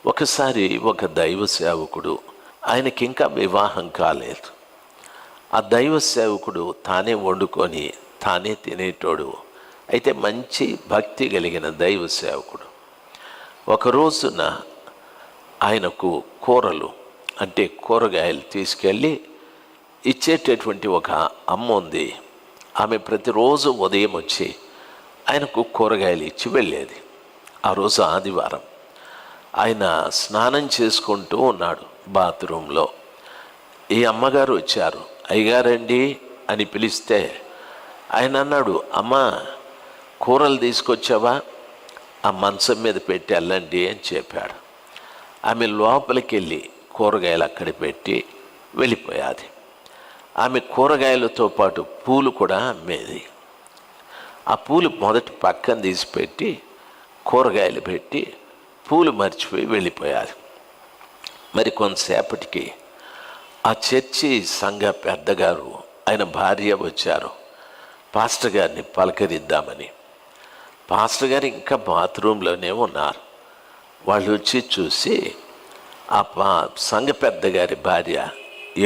ఒకసారి ఒక దైవ సేవకుడు, ఆయనకి ఇంకా వివాహం కాలేదు. ఆ దైవ సేవకుడు తానే వండుకొని తానే తినేటోడు, అయితే మంచి భక్తి కలిగిన దైవ సేవకుడు. ఒక రోజున ఆయనకు కూరలు అంటే కూరగాయలు తీసుకెళ్ళి ఇచ్చేటటువంటి ఒక అమ్మ ఉంది. ఆమె ప్రతిరోజు ఉదయం వచ్చి ఆయనకు కూరగాయలు ఇచ్చి వెళ్ళేది. ఆ రోజు ఆదివారం. ఆయన స్నానం చేసుకుంటూ ఉన్నాడు బాత్రూంలో. ఈ అమ్మగారు వచ్చారు. అయ్యగారండి అని పిలిస్తే ఆయన అన్నాడు, అమ్మా కూరలు తీసుకొచ్చావా, ఆ మంచం మీద పెట్టి వెళ్ళండి అని చెప్పాడు. ఆమె లోపలికి వెళ్ళి కూరగాయలు అక్కడ పెట్టి వెళ్ళిపోయాది. ఆమె కూరగాయలతో పాటు పూలు కూడా అమ్మేది. ఆ పూలు మొదటి పక్కన తీసిపెట్టి కూరగాయలు పెట్టి పూలు మర్చిపోయి వెళ్ళిపోయారు. మరి కొంతసేపటికి ఆ చర్చి సంఘ పెద్దగారు ఆయన భార్య వచ్చారు పాస్టర్ గారిని పలకరిద్దామని. పాస్టర్ గారు ఇంకా బాత్రూంలోనే ఉన్నారు. వాళ్ళు వచ్చి చూసి ఆ సంఘ పెద్దగారి భార్య,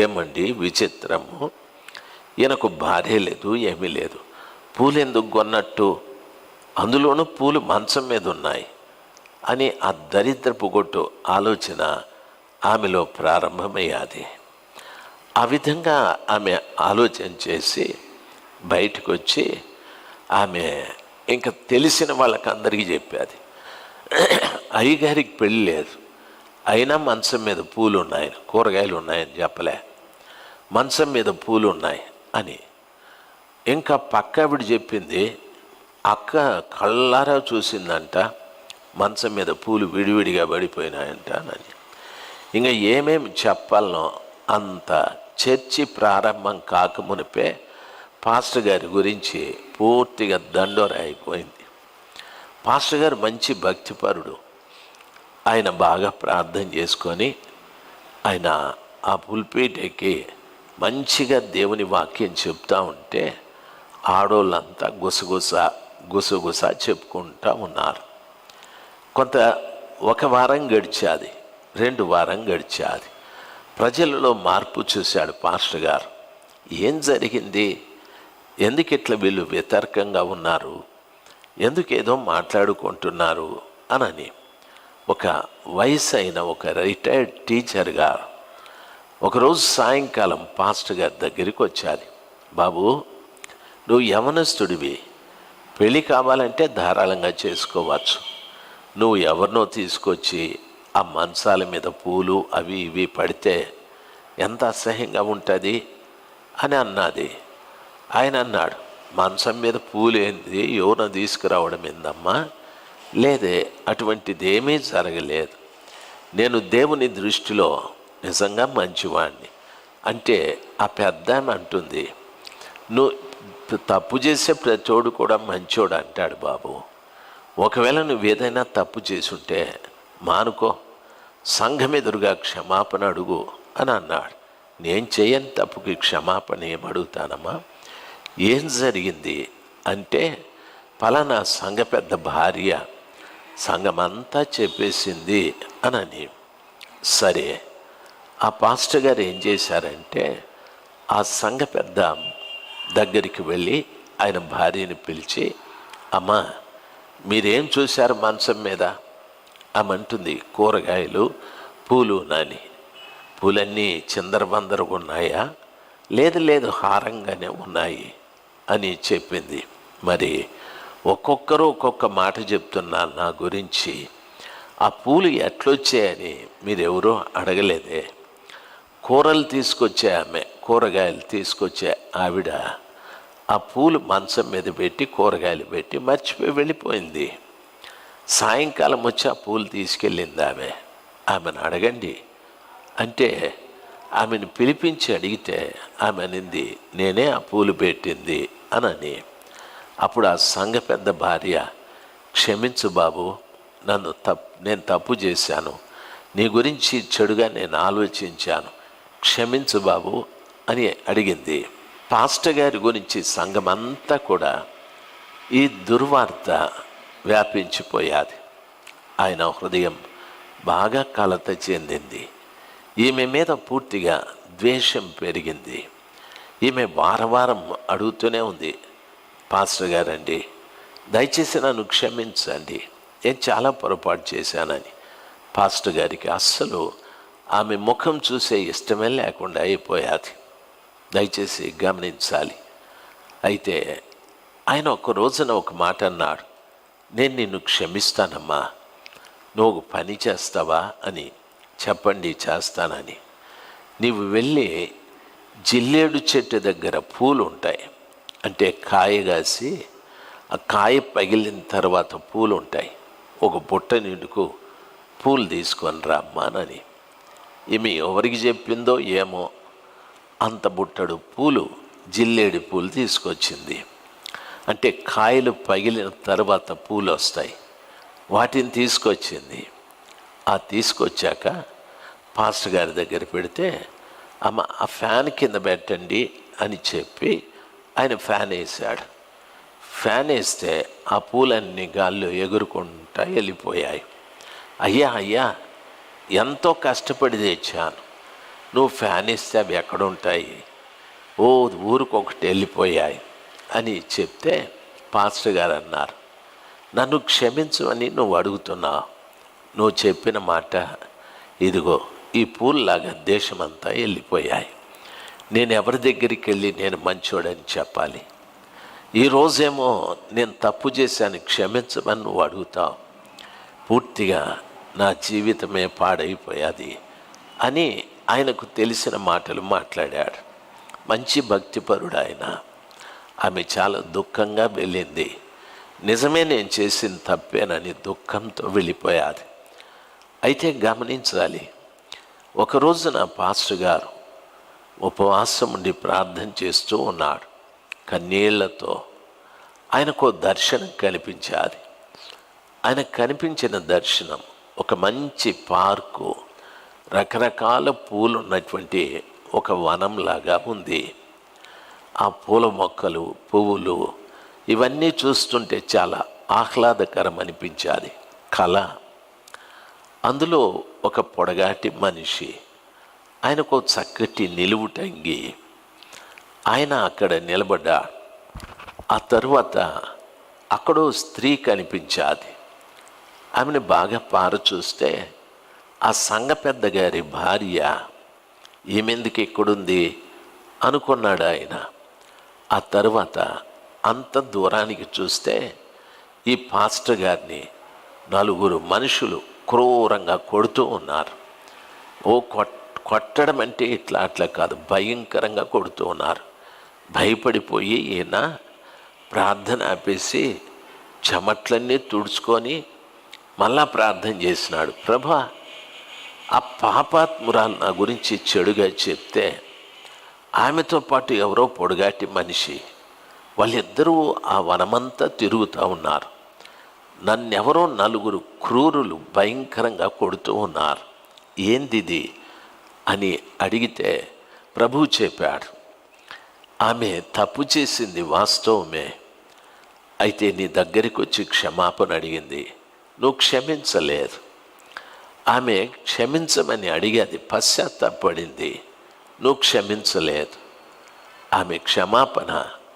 ఏమండి విచిత్రము, ఈయనకు భార్య లేదు, ఏమీ లేదు, పూలు ఎందుకు కొన్నట్టు, అందులోనూ పూలు మంచం మీద ఉన్నాయి అని ఆ దరిద్రపు గొట్టు ఆలోచన ఆమెలో ప్రారంభమయ్యాది. ఆ విధంగా ఆమె ఆలోచన చేసి బయటకు వచ్చి ఆమె ఇంకా తెలిసిన వాళ్ళకందరికీ చెప్పేది, అయ్యగారికి పెళ్ళి లేదు, అయినా మంచం మీద పూలు ఉన్నాయి, కూరగాయలు ఉన్నాయని చెప్పలే, మంచం మీద పూలు ఉన్నాయి అని. ఇంకా పక్క ఆవిడ చెప్పింది, అక్క కళ్ళారా చూసిందంట మంచం మీద పూలు విడివిడిగా పడిపోయినాయంట అని. ఇంకా ఏమేమి చెప్పాలనో అంత చర్చి ప్రారంభం కాకమునిపే పాస్టర్ గారి గురించి పూర్తిగా దండోర అయిపోయింది. పాస్టర్ గారు మంచి భక్తిపరుడు. ఆయన బాగా ప్రార్థన చేసుకొని ఆయన ఆ పుల్పీట్ ఎక్కి మంచిగా దేవుని వాక్యం చెప్తూ ఉంటే ఆడోళ్ళంతా గుసగుస చెప్పుకుంటూ ఉన్నారు. ఒక వారం గడిచాది, 2 వారం గడిచాది. ప్రజలలో మార్పు చూశాడు పాస్టర్ గారు. ఏం జరిగింది, ఎందుకు ఇట్లా వీళ్ళు వ్యతిరేకంగా ఉన్నారు, ఎందుకు ఏదో మాట్లాడుకుంటున్నారు అని ఒక వయసు అయిన ఒక రిటైర్డ్ టీచర్ గారు ఒకరోజు సాయంకాలం పాస్టర్ గారి దగ్గరికి వచ్చాది. బాబు, నువ్వు యవనస్తుడివి, పెళ్ళి కావాలంటే ధారాళంగా చేసుకోవచ్చు, నువ్వు ఎవరినో తీసుకొచ్చి ఆ మంచాల మీద పూలు అవి ఇవి పడితే ఎంత అసహ్యంగా ఉంటుంది అని అన్నది. ఆయన అన్నాడు, మంచం మీద పూలు ఏంది, ఎవరినో తీసుకురావడం ఏందమ్మా, లేదే, అటువంటిదేమీ జరగలేదు, నేను దేవుని దృష్టిలో నిజంగా మంచివాడిని అంటే ఆ పెద్ద అంటుంది, నువ్వు తప్పు చేసే ప్రతోడు కూడా మంచోడు అంటాడు బాబు, ఒకవేళ నువ్వు ఏదైనా తప్పు చేసుంటే మానుకో, సంఘం ఎదురుగా క్షమాపణ అడుగు అని అన్నాడు. నేను చేయని తప్పుకి క్షమాపణ ఏం అడుగుతానమ్మా, ఏం జరిగింది అంటే పలానా సంఘ పెద్ద భార్య సంఘమంతా చెప్పేసింది అని. సరే, ఆ పాస్టర్ గారు ఏం చేశారంటే ఆ సంఘ పెద్ద దగ్గరికి వెళ్ళి ఆయన భార్యని పిలిచి, అమ్మా మీరేం చూశారు మంచం మీద, ఆమె అంటుంది, కూరగాయలు పూలు నాని, పూలన్నీ చిందరబందరగా ఉన్నాయా, లేదు హారంగానే ఉన్నాయి అని చెప్పింది. మరి ఒక్కొక్కరు ఒక్కొక్క మాట చెప్తున్నారు నా గురించి, ఆ పూలు ఎట్లొచ్చాయని మీరెవరూ అడగలేదే, కూరలు తీసుకొచ్చే ఆమె, కూరగాయలు తీసుకొచ్చే ఆవిడ ఆ పూలు మంచం మీద పెట్టి కూరగాయలు పెట్టి మర్చిపోయి వెళ్ళిపోయింది. సాయంకాలం వచ్చి ఆ పూలు తీసుకెళ్ళింది ఆమెను అడగండి అంటే ఆమెను పిలిపించి అడిగితే ఆమె అనింది, నేనే ఆ పూలు పెట్టింది అని. అప్పుడు ఆ సంఘ పెద్ద భార్య, క్షమించు బాబు, నేను తప్పు చేశాను, నీ గురించి చెడుగా నేను ఆలోచించాను, క్షమించు బాబు అని అడిగింది. పాస్టర్ గారి గురించి సంఘమంతా కూడా ఈ దుర్వార్త వ్యాపించిపోయాది. ఆయన హృదయం బాగా కలత చెందింది. ఈమె మీద పూర్తిగా ద్వేషం పెరిగింది. ఈమె వారం అడుగుతూనే ఉంది, పాస్టర్ గారండి దయచేసి నన్ను క్షమించండి, నేను చాలా పొరపాటు చేశానని. పాస్టర్ గారికి అస్సలు ఆమె ముఖం చూసే ఇష్టమే లేకుండా అయిపోయాది. దయచేసి గమనించాలి. అయితే ఆయన ఒక రోజున ఒక మాట అన్నాడు, నేను నిన్ను క్షమిస్తానమ్మా, నువ్వు పని చేస్తావా అని. చెప్పండి చేస్తానని. నీవు వెళ్ళి జిల్లేడు చెట్టు దగ్గర పూలు ఉంటాయి, అంటే కాయ కాసి ఆ కాయ పగిలిన తర్వాత పూలు ఉంటాయి, ఒక బుట్ట నిండుకు పూలు తీసుకొని రమ్మానని. ఈమె ఎవరికి చెప్పిందో ఏమో, అంత బుట్టడు పూలు, జిల్లేడి పూలు తీసుకొచ్చింది. అంటే కాయలు పగిలిన తర్వాత పూలు వస్తాయి, వాటిని తీసుకొచ్చింది. ఆ తీసుకొచ్చాక పాస్టర్ గారి దగ్గర పెడితే, అమ్మ ఆ ఫ్యాన్ కింద పెట్టండి అని చెప్పి ఆయన ఫ్యాన్ వేసాడు. ఫ్యాన్ వేస్తే ఆ పూలన్నీ గాల్లో ఎగురుకుంటా వెళ్ళిపోయాయి. అయ్యా ఎంతో కష్టపడి తెచ్చాను, నువ్వు ఫ్యాన్ వేస్తే అవి ఎక్కడుంటాయి, ఊరికొకటి వెళ్ళిపోయాయి అని చెప్తే పాస్టర్ గారు అన్నారు, నన్ను క్షమించమని నువ్వు అడుగుతున్నావు, నువ్వు చెప్పిన మాట ఇదిగో ఈ పూల్లాగా దేశమంతా వెళ్ళిపోయాయి. నేను ఎవరి దగ్గరికి వెళ్ళి నేను మంచోడని చెప్పాలి? ఈరోజేమో నేను తప్పు చేశాను క్షమించమని నువ్వు అడుగుతావు, పూర్తిగా నా జీవితమే పాడైపోయాది అని ఆయనకు తెలిసిన మాటలు మాట్లాడాడు. మంచి భక్తిపరుడు ఆయన. ఆమె చాలా దుఃఖంగా వెళ్ళింది. నిజమే నేను చేసిన తప్పేనని దుఃఖంతో వెళ్ళిపోయాది. అయితే గమనించాలి, ఒకరోజు నా పాస్టర్ గారు ఉపవాసం ఉండి ప్రార్థన చేస్తూ ఉన్నాడు. కన్నీళ్లతో ఆయనకు దర్శనం కనిపించాది. ఆయనకు కనిపించిన దర్శనం ఒక మంచి పార్కు, రకరకాల పూలు ఉన్నటువంటి ఒక వనంలాగా ఉంది. ఆ పూల మొక్కలు, పువ్వులు ఇవన్నీ చూస్తుంటే చాలా ఆహ్లాదకరం అనిపించాది. కళ. అందులో ఒక పొడగాటి మనిషి, ఆయనకు చక్కటి నిలువుటంగి, ఆయన అక్కడ నిలబడ్డా. ఆ తరువాత అక్కడో స్త్రీ కనిపించాది. ఆమెను బాగా చూస్తే ఆ సంఘ పెద్ద గారి భార్య. ఈమెందుకు ఇక్కడుంది అనుకున్నాడు ఆయన. ఆ తరువాత అంత దూరానికి చూస్తే ఈ పాస్టర్ గారిని 4 మనుషులు క్రూరంగా కొడుతూ ఉన్నారు. కొట్టడం అంటే అట్లా కాదు, భయంకరంగా కొడుతూ ఉన్నారు. భయపడిపోయి ఈయన ప్రార్థన ఆపేసి చెమట్లన్నీ తుడుచుకొని మళ్ళా ప్రార్థన చేసినాడు. ప్రభా, ఆ పాపాత్మురాలు నా గురించి చెడుగా చెప్తే ఆమెతో పాటు ఎవరో పొడుగాటి మనిషి, వాళ్ళిద్దరూ ఆ వనమంతా తిరుగుతూ ఉన్నారు. నన్నెవరో 4 క్రూరులు భయంకరంగా కొడుతూ ఉన్నారు, ఏందిది అని అడిగితే ప్రభువు చెప్పాడు, ఆమె తప్పు చేసింది వాస్తవమే, అయితే నీ దగ్గరికి వచ్చి క్షమాపణ అడిగింది, నువ్వు క్షమించలేదు. ఆమె క్షమించమని అడిగేది, పశ్చాత్తాపడింది, నువ్వు క్షమించలేదు. ఆమె క్షమాపణ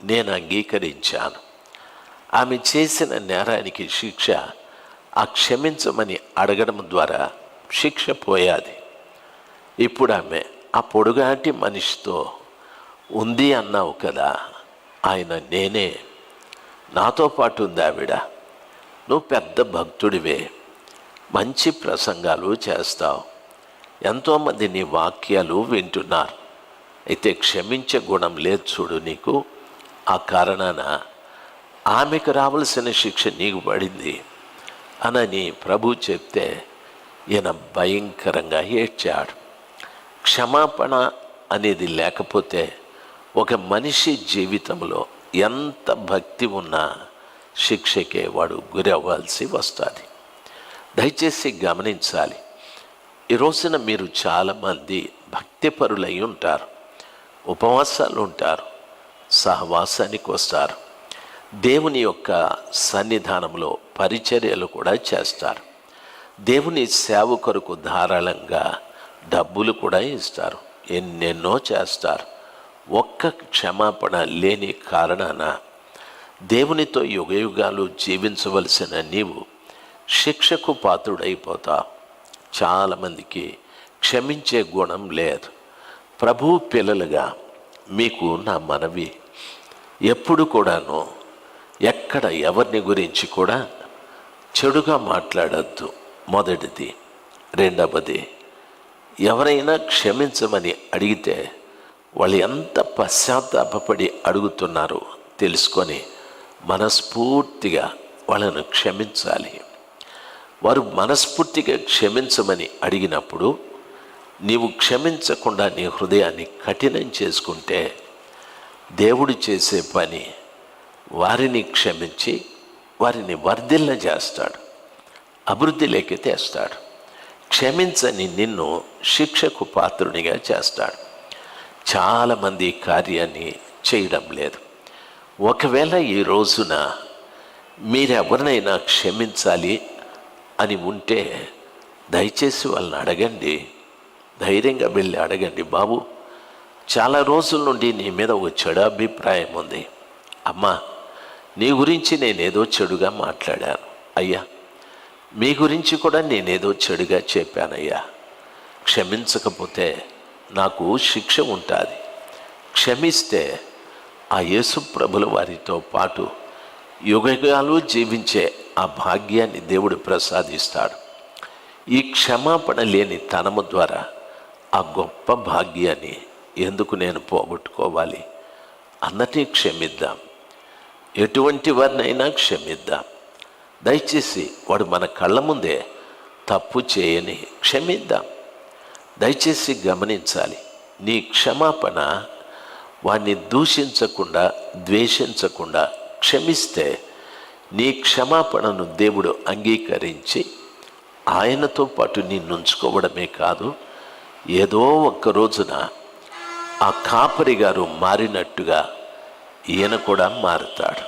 నేను అంగీకరించాను. ఆమె చేసిన నేరానికి శిక్ష ఆ క్షమించమని అడగడం ద్వారా శిక్ష పోయాది. ఇప్పుడు ఆమె ఆ పొడుగాటి మనిషితో ఉంది అన్నావు కదా, ఆయన నేనే, నాతో పాటు ఉంది ఆవిడ. నువ్వు పెద్ద భక్తుడివే, మంచి ప్రసంగాలు చేస్తావు, ఎంతోమంది నీ వాక్యాలు వింటున్నారు, అయితే క్షమించే గుణం లేదు చూడు నీకు. ఆ కారణాన ఆమెకు రావలసిన శిక్ష నీకు పడింది అనని ప్రభు చెప్తే ఈయన భయంకరంగా ఏడ్చాడు. క్షమాపణ అనేది లేకపోతే ఒక మనిషి జీవితంలో ఎంత భక్తి ఉన్నా శిక్షకే వాడు గురి అవ్వాల్సి వస్తుంది. దయచేసి గమనించాలి. ఈ రోజున మీరు చాలామంది భక్తిపరులై ఉంటారు, ఉపవాసాలు ఉంటారు, సహవాసానికి వస్తారు, దేవుని యొక్క సన్నిధానంలో పరిచర్యలు కూడా చేస్తారు. దేవుని సేవ కొరకు ధారాళంగా డబ్బులు కూడా ఇస్తారు, ఎన్నెన్నో చేస్తారు. ఒక్క క్షమాపణ లేని కారణాన దేవునితో యుగయుగాలు జీవించవలసిన నీవు శిక్షకు పాత్రుడైపోతావు. చాలామందికి క్షమించే గుణం లేదు. ప్రభువు పిల్లలుగా మీకు నా మనవి, ఎప్పుడు కూడాను ఎక్కడ ఎవరిని గురించి కూడా చెడుగా మాట్లాడద్దు. మొదటిది. రెండవది, ఎవరైనా క్షమించమని అడిగితే వాళ్ళు ఎంత పశ్చాత్తాపపడి అడుగుతున్నారో తెలుసుకొని మనస్ఫూర్తిగా వాళ్ళను క్షమించాలి. వారు మనస్ఫూర్తిగా క్షమించమని అడిగినప్పుడు నీవు క్షమించకుండా నీ హృదయాన్ని కఠినం చేసుకుంటే దేవుడు చేసే పని వారిని క్షమించి వారిని వర్ధిల్ల చేస్తాడు, అభివృద్ధిలోకి తెస్తాడు. క్షమించని నిన్ను శిక్షకు పాత్రునిగా చేస్తాడు. చాలామంది కార్యాన్ని చేయడం లేదు. ఒకవేళ ఈ రోజున మీరెవరినైనా క్షమించాలి అని ఉంటే దయచేసి వాళ్ళని అడగండి, ధైర్యంగా వెళ్ళి అడగండి. బాబు, చాలా రోజుల నుండి నీ మీద ఒక చెడు అభిప్రాయం ఉంది. అమ్మా, నీ గురించి నేనేదో చెడుగా మాట్లాడాను అయ్యా, మీ గురించి కూడా నేనేదో చెడుగా చెప్పానయ్యా, క్షమించకపోతే నాకు శిక్ష ఉంటుంది. క్షమిస్తే ఆ యేసు ప్రభుల వారితో పాటు యుగయుగాలు జీవించే ఆ భాగ్యాన్ని దేవుడు ప్రసాదిస్తాడు. ఈ క్షమాపణ లేని తనము ద్వారా ఆ గొప్ప భాగ్యాన్ని ఎందుకు నేను పోగొట్టుకోవాలి? అన్నట్టే క్షమిద్దాం. ఎటువంటి వారినైనా క్షమిద్దాం. దయచేసి వాడు మన కళ్ళ ముందే తప్పు చేయని క్షమిద్దాం. దయచేసి గమనించాలి, నీ క్షమాపణ వాడిని దూషించకుండా ద్వేషించకుండా క్షమిస్తే నీ క్షమాపణను దేవుడు అంగీకరించి ఆయనతో పాటు నిన్నుంచుకోవడమే కాదు, ఏదో ఒక్క రోజున ఆ కాపరి గారు మారినట్టుగా ఈయన కూడా మారుతాడు.